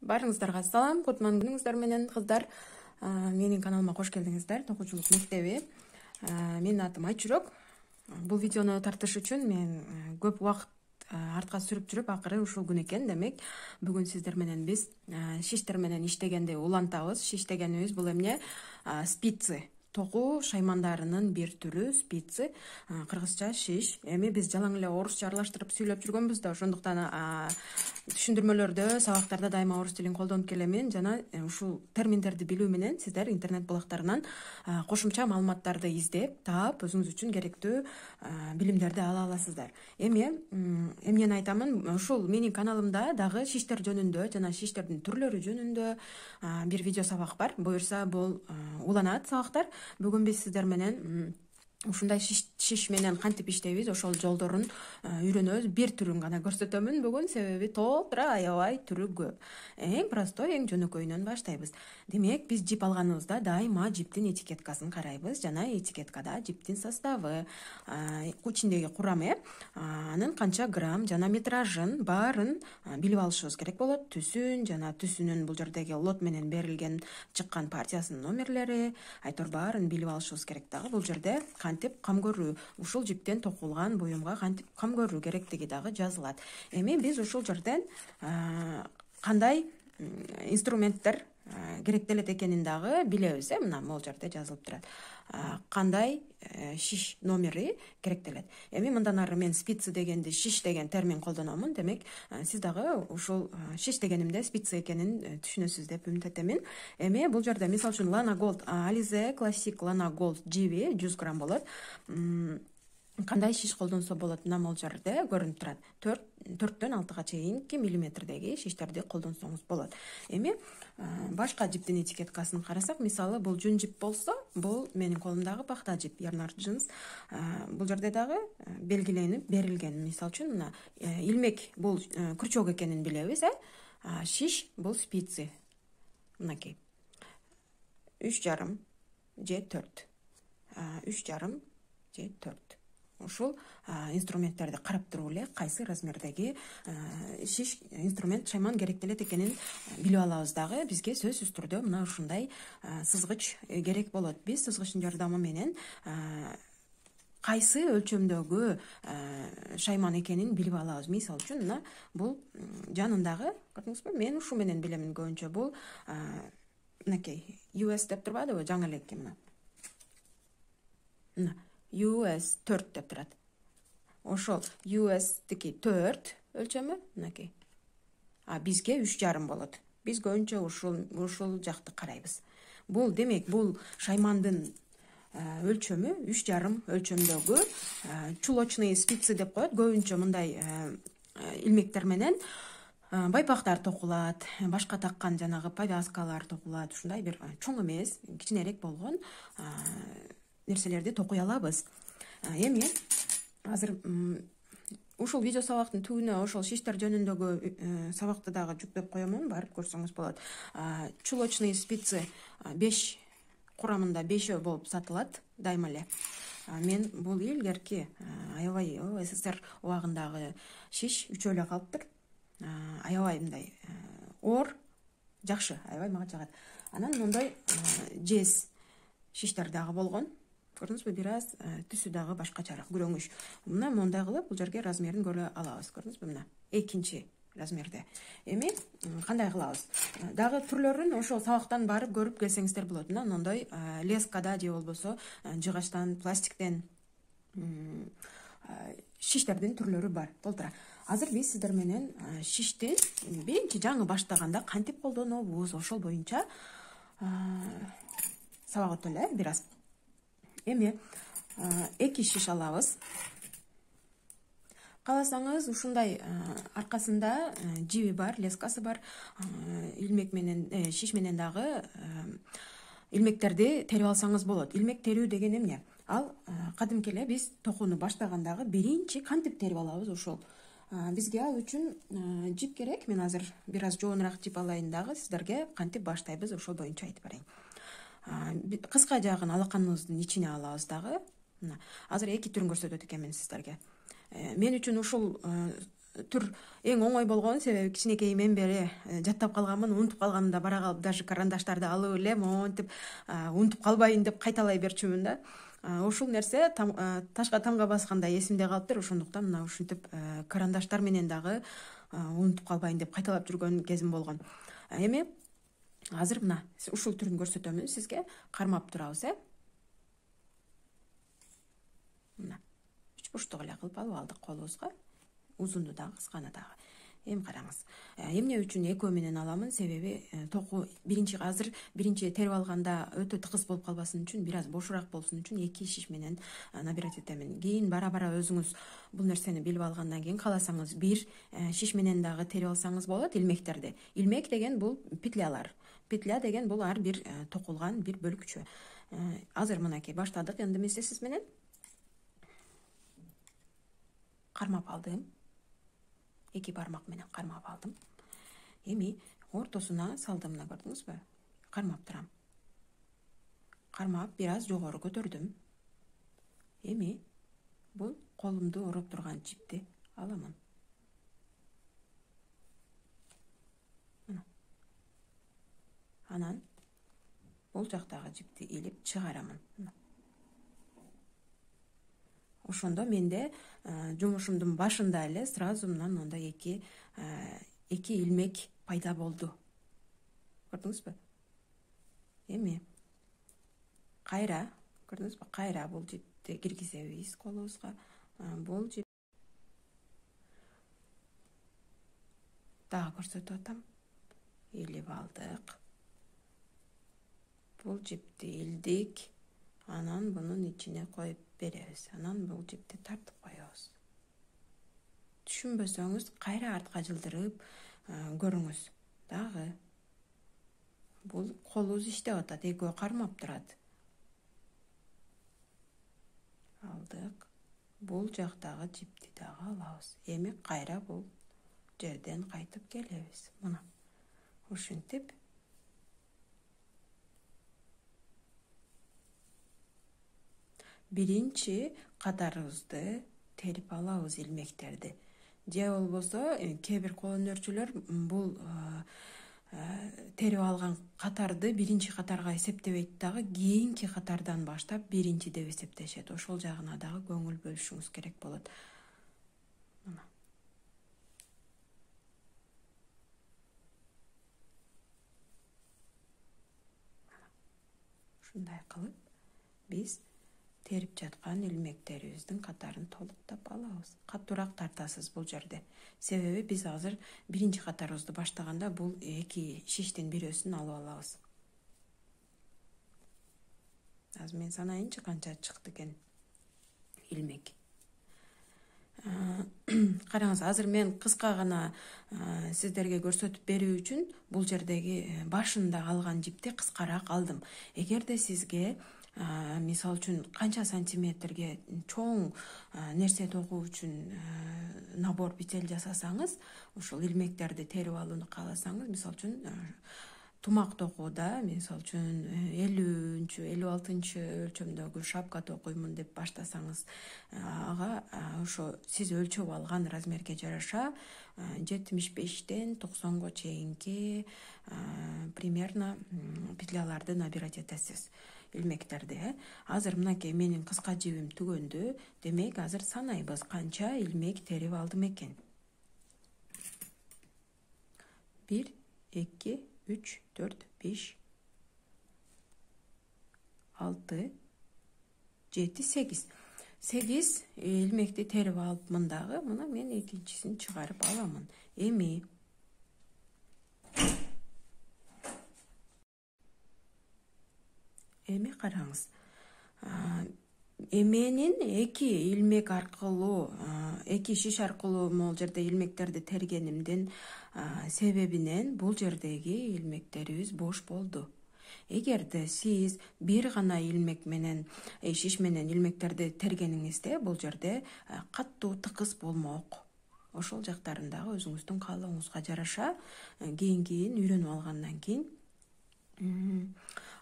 Барыңыздарга салам, кутман күнүңүздөр менен кыздар. Менин каналыма кош келдиңиздер. Токуучулук мектеби. Менин атым Айчүрөк. Бул видеону тартыш үчүн мен көп убакыт артка сүрүп жүрүп, акыры ушул күн экен. Демек, бүгүн сиздер менен биз шиштер менен иштегенди улантабыз. Шиш дегенибиз бул эмне? Спицы. Току шаймандарынын бир түрү спицы, кыргызча шиш. Эми биз жалаң эле орусча аралаштырып сүйлөп жүргөнбүз да, ошондуктан түшүндүрмөлөрдө, сабактарда дайыма орус тилин колдонуп келемин жана ушул терминдерди билүү менен сиздер интернет булактарынан кошумча маалыматтарды издеп, таап, өзүңүз үчүн керектүү билимдерди ала аласыздар. Эми эмнени айтамын? Ушул менин каналымда дагы шиштер жөнүндө жана шиштердин түрлөрү жөнүндө бир видео сабак бар. Буюрса, бул уланат сабактар. Бүгүн биз сиздер менен ушундай шиш менен кантип иштейбиз, ошол жолдорун үйрөнөбүз. Бир түрүн гана көрсөтөмүн бүгүн, себеби толтура аябай түрү көп. Эң простой, эң жөнөкөйүнөн баштайбыз. Демек, биз жип алганыбызда дайыма жиптин этикеткасын карайбыз жана этикеткада жиптин составы, ичиндеги курамы, анын канча грамм жана метражын баарын билип алышыбыз керек болот. Түсүн жана түсүнүн бул жердеги лот менен берилген чыккан партиясынын номерлери, айтор баарын билип алышыбыз керек дагы. Бул жерде кантип кам көрүү, ушул жиптен токулган буюмга кантип кам көрүү керектиги дагы жазылат. Эми биз ушул жерден кандай инструменттер керектелет экенин дагы билебиз. Мына могул жерде жазылып турат. Кандай шиш номери керектелет. Эми мындан ары мен спицы дегенди шиш деген термин колдономун. Демек, сиз дагы ушул шиш дегенимде спицы экенин түшүнөсүз деп үмүт этемин. Эми бул жерде мисалы үчүн Lana Gold Alize Classic Lana Gold жиби 100 грамм болот. Кандай шиш колдонсо болот? Мына могул жерде көрүнүп турат. 4-төн 6-га чейинки миллиметрдеги шиштерди колдонсоңуз болот. Эми башка жиптин этикеткасын карасак, мисалы бул жүн жип болсо, бул менин колумдагы пахта жип, Yarnard Jeans. Бул жерде дагы белгиленип берилген. Мисалы үчүн мына илмек бул крючок экенин билебиз, шиш бул спицы. Мынакей 3,5 же 4. 3,5 же 4. Ушул инструменттерди карап туруп эле кайсы размердеги шиш инструмент шайман керектелет экенин билип алабыз дагы. Бизге сөзсүз түрдө мына ушундай сызгыч керек болот. Биз сызгычтын жардамы менен кайсы өлчөмдөгү шайман экенин билип алабыз. Мисалы үчүн мына бул жанындагы, көрдүңүзбү? Мен ушу менен билемин көбүнчө. Бул мынакей US деп турбадыбы? Жаңы элекке мына. Мына US 4 деп турат. Ошол US-тики 4 өлчөмү мынакей. Бизге 3,5 болот. Биз көбүнчө ушул жакты карайбыз. Бул демек, бул шаймандын өлчөмү 3,5 өлчөмдөгү чулочный спицы деп коет. Көбүнчө мындай илмектер менен байпактар токулат, башка таккан жанагы повязкалар токулат. Ушундай бир чоң эмес, кичинерээк болгон нерселерди токуй алабыз. Эми азыр ушул видео сабактын түбүнө ошол шиштер жөнүндөгү сабакты дагы жүктөп коёмун, барып көрсөңүз болот. Чулочный спицы 5 курамында 5 болуп сатылат дайыма эле. Мен бул илгерки аябай СССР убагындагы шиш 3 эле калыптыр. Аябай мындай оор, жакшы, аябай мага жагат. Анан мондой жез шиштер дагы болгон. Көрдүңүзбү? Бир аз түсү дагы башкачараак, күрөңүш. Мына мондай кылып бул жерге размерин көрө алабыз. Көрдүңүзбү? Мына экинчи размерде. Эми кандай кылабыз? Дагы түрлөрүн ошол сабактан барып көрүп келсеңиздер болот. Мына мондой лескада же болбосо жыгачтан, пластиктен шиштердин түрлөрү бар. Толтура. Азыр биз сиздер менен шиштин биринчи жаңы баштаганда кантип колдонобуз, ошол боюнча сабак өтөлү, бир аз. Эми 2 шиш алабыз. Кааласаңыз ушундай аркасында жиби бар, лескасы бар, илмек менен, шиш менен дагы илмектерди терип алсаңыз болот. Илмек терүү деген эмне? Ал кадимки эле биз токууну баштагандагы биринчи кантип терип алабыз ошол. Бизге ал үчүн жип керек. Мен азыр бир аз жоонураак жип алайын дагы, сиздерге кантип баштайбыз ошол боюнча айтып берейин. Кыска жагын алаканыбыздын ичине алабыз дагы. Азыр 2 түрүн көрсөтөт экенмин сиздерге. Мен үчүн ушул түр эң оңой болгон, себеби кичинекейимден бери жаттап калганмын, унутуп калганымда бара калып даже карандаштарды алып эле монтип унутуп калбайын деп кайталай берчүмүн да. Ушул нерсе ташка тамга баскандай эсимде калыптыр. Ошондуктан мына ушинтип карандаштар менен дагы унутуп калбайын деп кайталап жүргөн кезим болгон. Эми азыр мына ушул түрүн көрсөтөмүн сизге. Кармап турабыз, мына 3 бурчтук эле кылып алып алдык колубузга. Узунду дагы, кысканы дагы. Эми караңыз. Эмне үчүн экөө менен аламын? Себеби току азыр биринчи терип алганда өтө тыгыз болуп калбасын үчүн, бир аз бошураак болсун үчүн 2 шиш менен набирать этемин. Кийин бара-бара өзүңүз бул нерсени билип алгандан кийин кааласаңыз 1 шиш менен дагы терип алсаңыз болот илмектерди. Илмек деген бул петлялар. Петля деген бул ар бир токулган бир бөлүкчө. Азыр мынакей баштадык. Эми эмесе сиз менен кармап алдым. 2 бармак менен кармап алдым. Эми ортосуна салдым, мына көрдүңүзбү? Кармап турам. Кармап бир аз жогору көтөрдүм. Эми бул колумду ороп турган жипти аламын. Анан бул жактагы жипти илип чыгарамын. Ошондо менде жумушумдун башында эле сразу мындан мындай 2 илмек пайда болду. Көрдүңүзбү? Эми кайра, көрдүңүзбү? Кайра бул жипти киргизебиз колубузга. Бул жип дагы көрсөтүп атам. Илип алдык. Бул жипти илдик. Анан бунун ичине коюп беребиз. Анан бул жипти тартып коебуз. Түшүнбөсөңүз кайра артка жылдырып көрүңүз. Дагы бул колубуз иштеп атат, экөө кармап турат. Алдык. Бул жактагы жипти дагы алабыз. Эми кайра бул жерден кайтып келебиз. Мына ушинтип биринчи катарыбызды терип алабыз илмектерди. Же болбосо кээ бир кол өнөрчүлөр бул терип алган катарды биринчи катарга эсептебейт дагы, кийинки катардан баштап биринчи деп эсептешет. Ошол жагына дагы көңүл бөлүшүңүз керек болот. Мына ушундай кылып биз терип жаткан илмектерибиздин катарын толуктап алабыз. Катуураак тартасыз бул жерде. Себеби биз азыр биринчи катарыбызды баштаганда бул 2 шиштин бирөөсүн алып алабыз. Азыр мен санайынчы канча чыкты экен илмек. Караңыз, азыр мен кыска гана сиздерге көрсөтүп берүү үчүн бул жердеги башында алган жипти кыскараак алдым. Эгерде сизге мисал үчүн канча сантиметрге чоң нерсе тогуу үчүн набор битель жасасаңыз, ушул илмектерди терип алууну кааласаңыз, мисал үчүн тумак токууда, мисал үчүн 50-56 өлчөмдөгү шапка токуймун деп баштасаңыз, ага ошо сиз өлчөп алган размерге жараша 75-тен 90го чейинки примерно петляларды набирать этесиз. Илмектерди. Азыр мынакей менин кыска жибим түгөндү. Демек, азыр санайбыз канча илмек терип алдым экен. 1, 2, 3, 4, 5, 6, 7, 8. 8 илмекти терип алыпмын дагы. Мына мен экинчисин чыгарып аламын. Эми караңыз. Эменин 2 илмек аркылуу, 2 шиш аркылуу могул жерде илмектерди тергенимдин себебинен бул жердеги илмектерибиз бош болду. Эгерде сиз бир гана илмек менен, шиш менен илмектерди тергениңизде, бул жерде каттуу тыкыз болмок. Ошол жактарындагы өзүңүздүн каалооңузга жараша кийин үйрөнүп алгандан кийин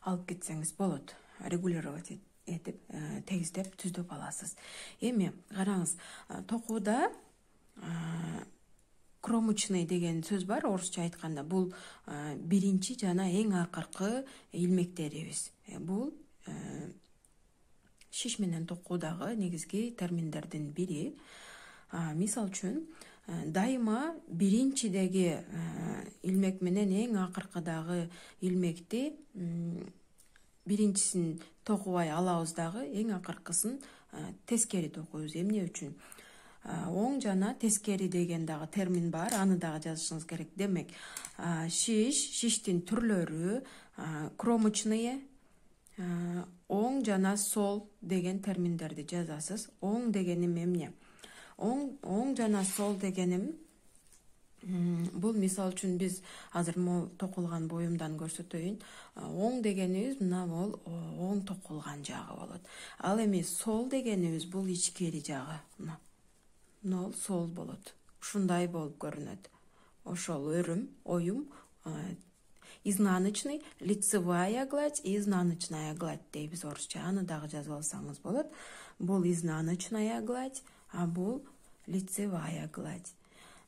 алып кетсеңиз болот. Регулировать этип, тегиздеп, түздөп аласыз. Эми караңыз, токууда кромочный деген сөз бар орусча айтканда. Бул биринчи жана эң акыркы илмектерибиз. Бул шиш менен токуудагы негизги терминдердин бири. Мисал үчүн, дайыма биринчидеги илмек менен эң акыркыдагы илмекти биринчисин токубай алабыз дагы, эң акыркысын тескери токуйбуз. Эмне үчүн? Оң жана тескери деген дагы термин бар, аны дагы жазышыңыз керек. Демек, шиштин түрлөрү кромочные, оң жана сол деген терминдерди жазасыз. Оң дегеним эмне? Оң жана сол дегеним бул мисал үчүн биз азыр токулган боюмдан көрсөтөйүн. Оң дегенибиз мына бул оң токулган жагы болот. Ал эми сол дегенибиз бул ичкери жагы. Мына сол болот. Ушундай болуп көрүнөт. Ошол өрүм, оюм, изнаночный, лицевая гладь, изнаночная гладь дейбиз орусча. Аны дагы жазып алсаңыз болот. Бул изнаночная гладь, а бул лицевая гладь.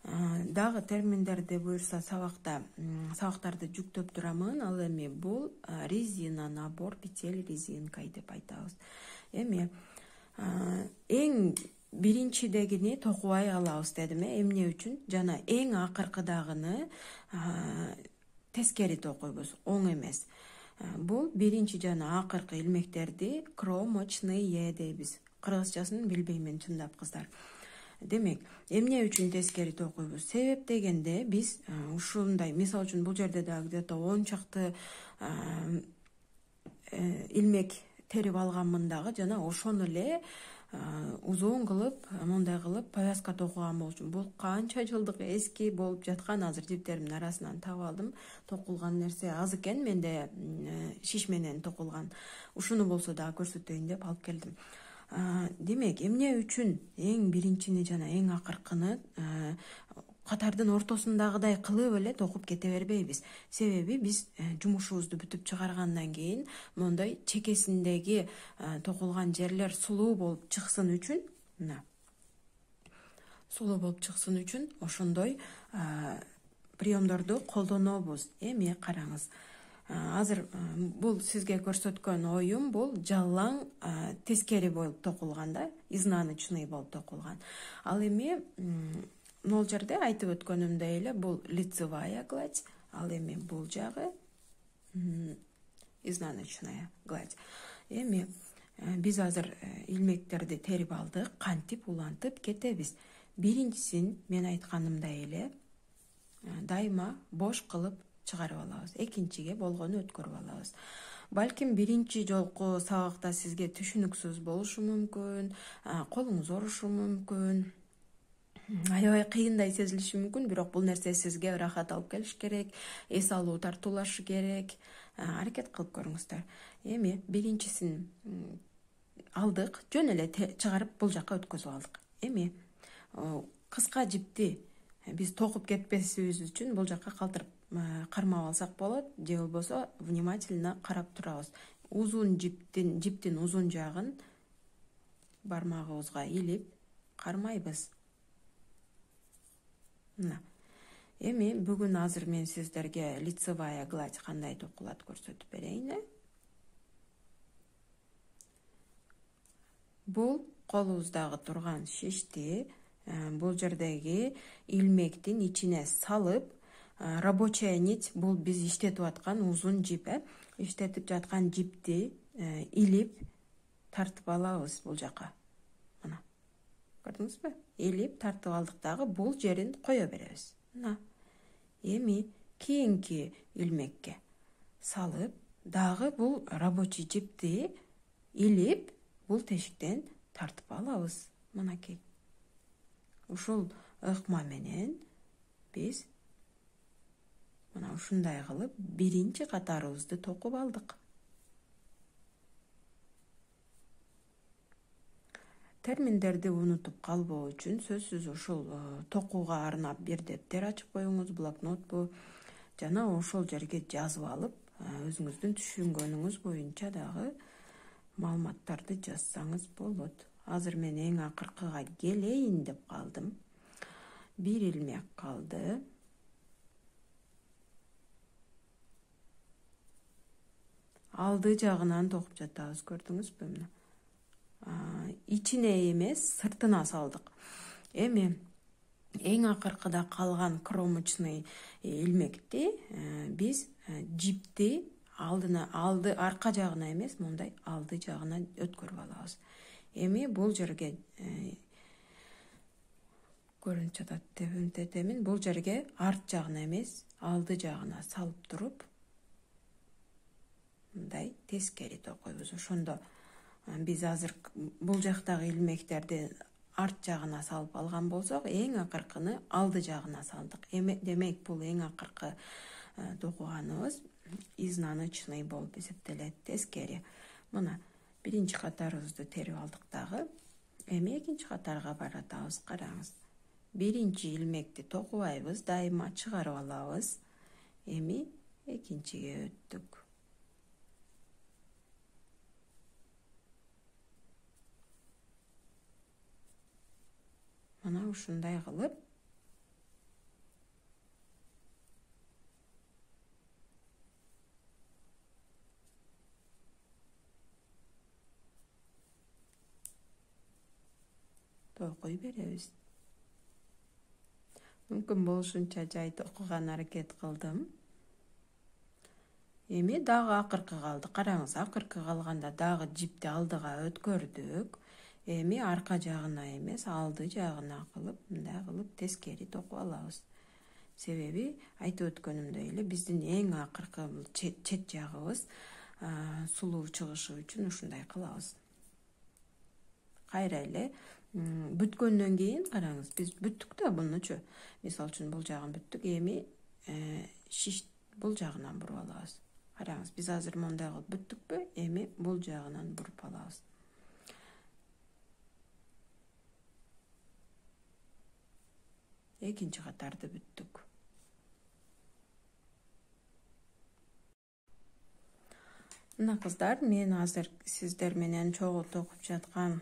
Дагы терминдерди буюрса сабактарды жүктөп турамын. Ал эми бул резина, набор, петель резинкой деп айтабыз. Эми эң биринчидегини токубай алабыз дедим. Эмне үчүн? Жана эң акыркыдагыны тескери токуйбуз, оң эмес. Бул биринчи жана акыркы илмектерди кромочные дейбиз. Кыргызчасын билбеймин чындап кыздар. Демек, эмне үчүн тескери токуйбуз? Себеп дегенде биз ушундай, мисал үчүн бул жерде да где-то 10 чакты илмек терип алганмын дагы, жана ошону эле узун кылып, мындай кылып повязка токуган болчумун. Бул канча жылдык эски болуп жаткан, азыр жиптеримдин арасынан таап алдым. Токулган нерсе аз экен, менде шиш менен токулган. Ушуну болсо дагы көрсөтөйүн деп алып келдим. Демек, эмне үчүн эң биринчини жана эң акыркыны катардын ортосундагыдай кылып эле токуп кете бербейбиз. Себеби биз жумушубузду бүтүп чыгаргандан кийин мондай чекесиндеги токулган жерлер сулуу болуп чыксын үчүн, ошондой приемдорду колдонобуз. Эми караңыз. Азыр бул сизге көрсөткөн оюм бул жалаң тескери болуп токулган да, изнаночный болуп токулган. Ал эми могул жерде айтып өткөнүмдөй эле бул лицевая гладь, ал эми бул жагы изнаночная гладь. Эми биз азыр илмектерди терип алдык, кантип улантып кетебиз. Биринчисин мен айтканымдай эле дайыма бош кылып чыгарып алабыз. Экинчиге болгону өткөрүп алабыз. Балким биринчи жолку сабакта сизге түшүнүксүз болушу мүмкүн, колуңуз оорушу мүмкүн, аябай кыйындай сезилиши мүмкүн, бирок бул нерсе сизге ырахат алып келиш керек, эс алуу тартуулашы керек. Аракет кылып көрүңүздөр. Эми биринчисин алдык, жөн эле чыгарып бул жакка өткөзүп алдык. Эми кыска жипти биз токуп кетпесибиз үчүн бул жакка калтырып кармап алсак болот, же болбосо внимательно карап турабыз. Узун жиптин узун жагын бармагыбызга илип кармайбыз. Эми бүгүн азыр мен сиздерге лицевая гладь кандай токулат көрсөтүп берейин. Бул колубуздагы турган шишти бул жердеги илмектин ичине салып, рабочая нить, бул биз иштетип аткан узун жип, иштетип жаткан жипти илип тартып алабыз бул жака. Мына. Көрдүңүзбү? Илип тартып алдык дагы, бул жерин кое беребиз. Мына. Эми кийинки илмекке салып, дагы бул рабочий жипти илип, бул тешиктен тартып алабыз. Мынакей. Ушул ыкма менен биз мына ушундай кылып биринчи катарыбызды токуп алдык. Терминдерди унутуп калбоо үчүн сөзсүз ушул токууга арнап бир дептер ачып коюңуз, блокнотпу, жана ошол жерге жазып алып, өзүңүздүн түшүнгөнүңүз боюнча дагы маалыматтарды жазсаңыз болот. Азыр мен эң акыркыга келейин деп калдым. Bir ilmek kaldı. Aldığı jagынан tokup жатабыз, көрдүңүзбү мына. İçine эмес, сыртына салдык. Эми эң акыркыда калган кромочный илмекти биз жипти алды арка жагына эмес, мындай алды жагына өткөрүп алабыз. Эми бул жерге көрүнүп жатат деп үмүттөнөмүн. Бул жерге арт жагына эмес, алды жагына салып туруп, мындай тескери токойбуз. Ошондо биз азыр бул жактагы илмектерди арт жагына салып алган болсок, эң акыркыны алды жагына салдык. Демек, бул эң акыркы токуганыбыз изнаночный болуп эсептелет, тескери. Мына биринчи катарыбызды терип алдык дагы. Эми экинчи катарга баратабыз, караңыз. Биринчи илмекти токубайбыз, дайыма чыгарып алабыз. Эми экинчиге өттүк. Мына ушундай кылып токуй беребиз. Мүмкүн болушунча жай токуган аракет кылдым. Эми дагы акыркы калды. Караңыз, акыркы калганда дагы жипти алдыга өткөрдүк. Эми арка жагына эмес, алды жагына кылып, мындай кылып тескери токуп алабыз. Себеби айтып өткөнүмдөй эле биздин эң акыркы чет жагыбыз сулуу чыгышы үчүн ушундай кылабыз. Кайра эле бүткөндөн кийин караңыз, биз бүттүк да бунучу. Мисалы үчүн бул жагын бүттүк, эми шиш бул жагынан буруп алабыз. Караңыз, биз азыр мындай кылып бүттүкпү? Эми бул жагынан буруп алабыз. Экинчи катарды бүттүк. Мына кыздар, мен азыр сиздер менен чогуу токуп жаткан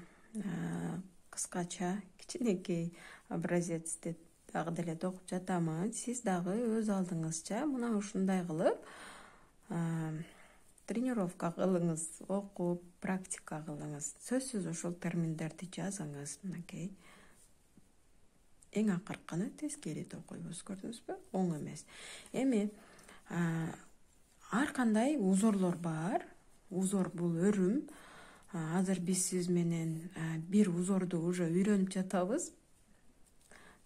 кыскача кичинекей образецти дагы деле токуп жатамын. Сиз дагы өз алдыңызча мына ушундай кылып тренировка кылыңыз, окуп, практика кылыңыз. Сөзсүз ошол терминдерди жазыңыз, мынакей. Эң акыркыны тескери токойбуз, көрдүңүзбү? Оң эмес. Эми ар кандай узорлор бар. Узор бул өрүм. Азыр биз сиз менен бир узорду уже үйрөнүп жатабыз.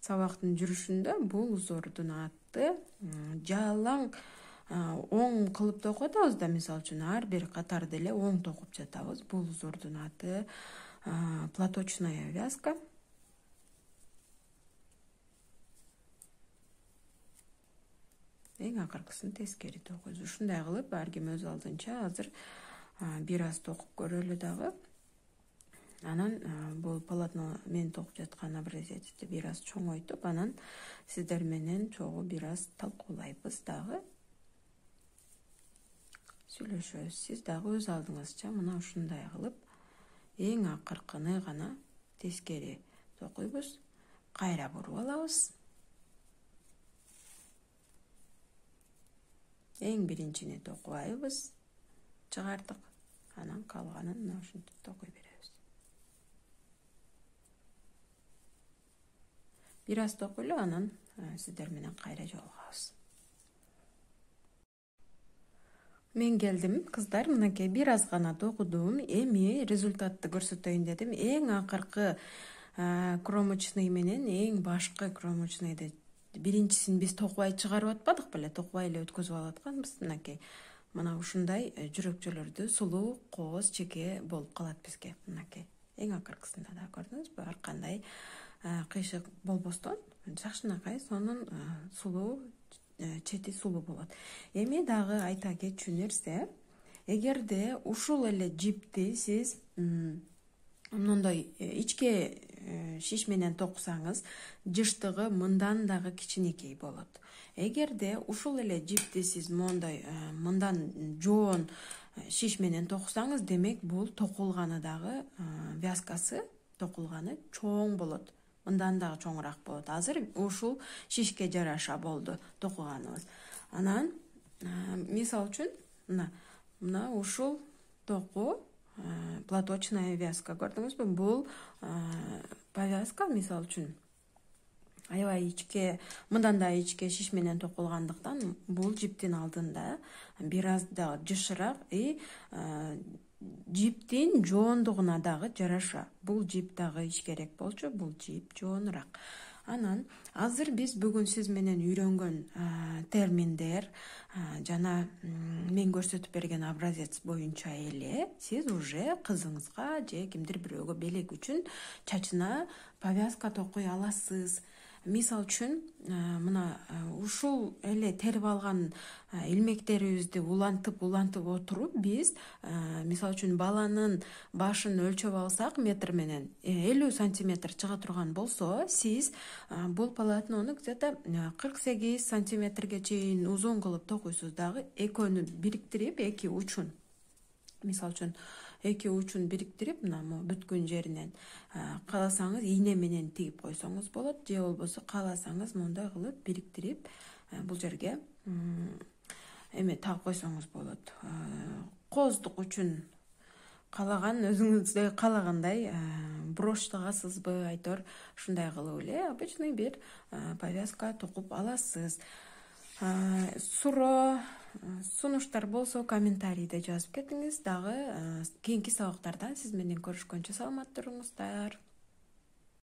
Сабактын жүрүшүндө бул узордун аты жалаң оң кылып токуп атабыз да, мисалы үчүн ар бир катарды эле оң токуп жатабыз. Бул узордун аты платочная вязка. Эң акыркысын тескери токойбуз. Ушундай кылып ар ким өз алдынча азыр бир аз токуп көрөлү дагы. Анан бул полотно мен токуп жаткан образецти бир аз чоңойтуп, анан сиздер менен чогуу бир аз талкуулайбыз дагы. Сүйлөшөбүз. Сиз дагы өз алдыңызча мына ушундай кылып эң акыркыны гана тескери токуйбуз. Кайра буруп алабыз. Эң биринчини токубайбыз, чыгардык. Анан калганын мына ушинтип токуй беребиз. Бир аз токуйлу, анан сиздер менен кайра жолугабыз. Мен келдим, кыздар, мынакей бир аз гана токудум. Эми результатты көрсөтөйүн дедим. Эң акыркы кромочный менен эң башкы кромочныйды биринчисин биз токубай чыгарып атпадык беле, токубай эле өткөзүп алатканбыз. Мынакей мына ушундай жүрөкчөлөрдү сулуу кооз чеке болуп калат бизге. Мынакей эң акыркысында да көрдүңүзбү? Ар кандай кыйшык болбостон жакшынакай сонун сулуу чети сулуу болот. Эми дагы айта кетчү нерсе, эгерде ушул эле жипти сиз мындай ичке шиш менен токусаңыз, жыштыгы мындан дагы кичинекей болот. Эгерде ушул эле жипти сиз мындан жоон шиш менен токусаңыз, демек бул токулганы дагы вязкасы токулганы чоң болот. мындан дагы чоңураак болот. Азыр ушул шишке жараша болду токуганыбыз. Анан мисал үчүн мына ушул току платочная вязка көрдүңүзбү? Бул повязка мисал үчүн аябай ичке, мындан да ичке шиш менен токулгандыктан бул жиптин алдында бир аз да жышыраак и жиптин жоондугуна дагы жараша. Бул жип дагы ичкерээк болчу, бул жип жоонураак. Анан азыр биз бүгүн сиз менен үйрөнгөн терминдер жана мен көрсөтүп берген образец боюнча эле сиз уже кызыңызга же кимдир бирөөгө белек үчүн чачына повязка токуй аласыз. Мисал үчүн мына ушул эле терип алган илмектерибизди улантып отуруп биз мисал үчүн баланын башын өлчөп алсак метр менен 50 сантиметр чыга турган болсо, сиз бул полотнону где-то 48 сантиметрге чейин узун кылып токуйсуз дагы. Экөөнү бириктирип, эки учун мисал үчүн эки учун бириктирип, мына бүткүн жеринен кааласаңыз ийне менен тигип койсоңуз болот, же болбосо кааласаңыз мындай кылып бириктирип бул жерге эме тагып койсоңуз болот. Кооздук үчүн каалаган өзүңүздөй каалагандай брош тагасызбы, айтор ушундай кылып эле обычный бир повязка токуп аласыз. Суроо, сунуштар болсо комментарийде жазып кетиңиз. Дагы кийинки сабактардан сиз менен көрүшкөнчө саламат туруңуздар.